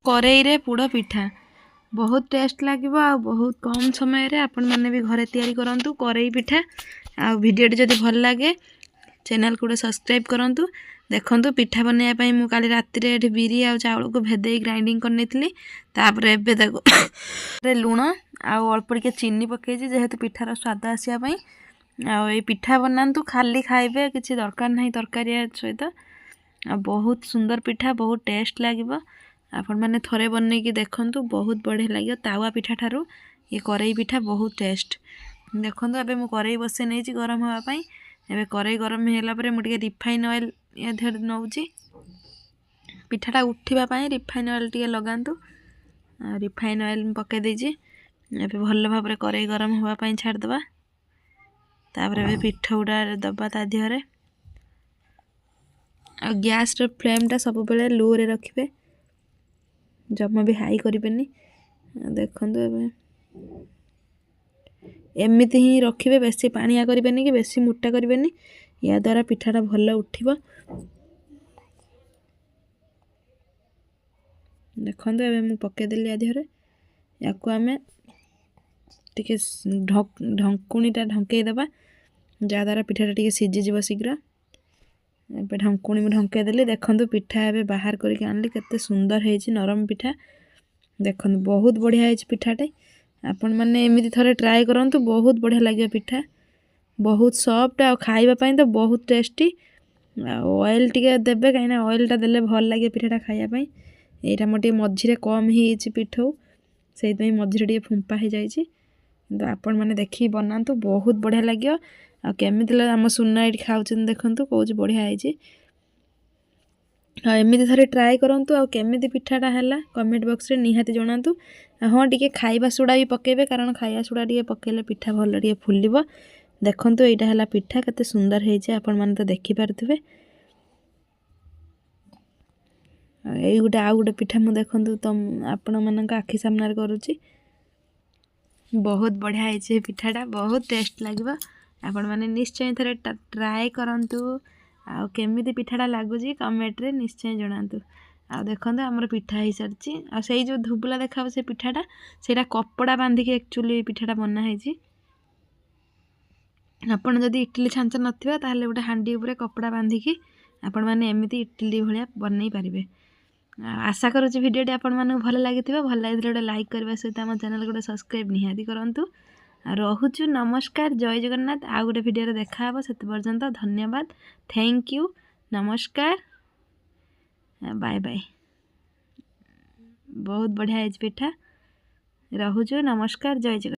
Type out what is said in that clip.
करेई रे पोड़ पिठा बहुत टेस्ट लगे आ बहुत कम समय रे आपण मैंने भी घरे तैयारी करंतु करेई पिठा आ वीडियोटी जदि भल लगे चैनल को सब्सक्राइब करंतु। देखंतु पिठा बनैया पई मु काली राति रे एठी बिरी आ चाउल को भेदेई ग्राइंडिंग करनेथली तापरे एबे देखो रे लूण आ अल्प टिके चीनी पकेजी जेहेतु पिठार स्वाद आसिया पई आ ए पिठा बनांतु खाली खाइबे किछि दरकार नाही तरकारी सहित आ बहुत सुंदर पिठा बहुत टेस्ट लागिबो। आपण मैंने थरे बन की देखंतु बहुत बढ़िया लगे तावा पिठा ठारू ये करेई पिठा बहुत टेस्ट। देखंतु अबे मु करेई बसे नहीं गरम हवा पई एबे करेई गरम होला परे मु टिके रिफाइन ऑयल या धेर नउची पिठाटा उठिबा पई रिफाइन ऑयल टिके लगांतु रिफाइन ऑयल पके देजी एबे भल भाबरे करेई गरम हवा पई छाड़ दबा तापरे एबे पिठा उडा दबा ता दिहरे आ गैस रे फ्लेम टा सब बेले लो रे रखिबे जमा भी हाई करें। देखो एमती ही रखिए बेसी पानिया करें कि बेसी मोटा करें या द्वारा पिठाटा भल उठिबो। देखो एबे मु पकेदेली आधे या आमे टिके ढंकुणीटा ढंकई दबा जहाँ द्वारा पिठाटा टिके सीझी जीव शीघ्र एबे ढंकुणी ढंकई देली। देखो पिठा एबे बाहर करके आनली केते सुंदर हेछि नरम पिठा देखो बहुत बढ़िया हेछि पिठाटे आपण माने एमिति थरे ट्राई करंतु बहुत बढ़िया लगे पिठा बहुत सॉफ्ट आ खाइबा पई तो बहुत टेस्टी ऑयल टिके देबे काइना ऑयल टा देले भल लगे पिठाटा खाइबा पई एटा मोटे मझिरे कम हेछि पिठौ सेहि पई मझिरे टिके फुंपा हे जाइछि तो आपण माने देखि बनांतु बहुत बढ़िया लाग्यो आ केमिति आम सुना एठी खाउछन देखंतु कोज बढ़िया हेछि एमती थे ट्राए करूँ आ केमी पिठाटा है कमेंट बॉक्स रे निहाती जनातु। हाँ टिके खाइबा सोडा भी पकेबे कारण खाइबा सोडा टिके पकेले पिठा भल टिके फुलिबो। देखंतु एटा है पिठा केते सुंदर हेछि आपण माने तो देखि पारथिबे एई गोटे आ गोटे पिठा मु देखंतु तम आपण मानक आखि सामने करूची बहुत बढ़िया हेछि पिठाटा बहुत टेस्ट लागिबो आपण माने निश्चय थे ट्राए करंतु आ केमिति पिठाटा लागुची कमेंट रे निश्चय जनातु। आ देखंतु हमर पिठा ही सरची आ सेई जो धुबला देखाव से पिठाटा सेटा कपड़ा बांधी के एक्चुअली पिठाटा बना हेछि आपण जदी इडली छांच नथिबा ताले गोटे हांडी ऊपर कपड़ा बांधी की आपण माने एमिति इडली भलिया बनै परिबे। आशा करूची वीडियोटी आपण माने भल लागिथिबा भल लागिथिले गोटे लाइक करबा सहित हम चैनल गोटे सब्सक्राइब निहाती करंतु। रहुचु नमस्कार जय जगन्नाथ आ गोटे वीडियो देखा हबो सेते पर्यंत धन्यवाद थैंक यू नमस्कार बाय बाय बहुत बढ़िया है पिठा रहुचु नमस्कार जय जगन्नाथ।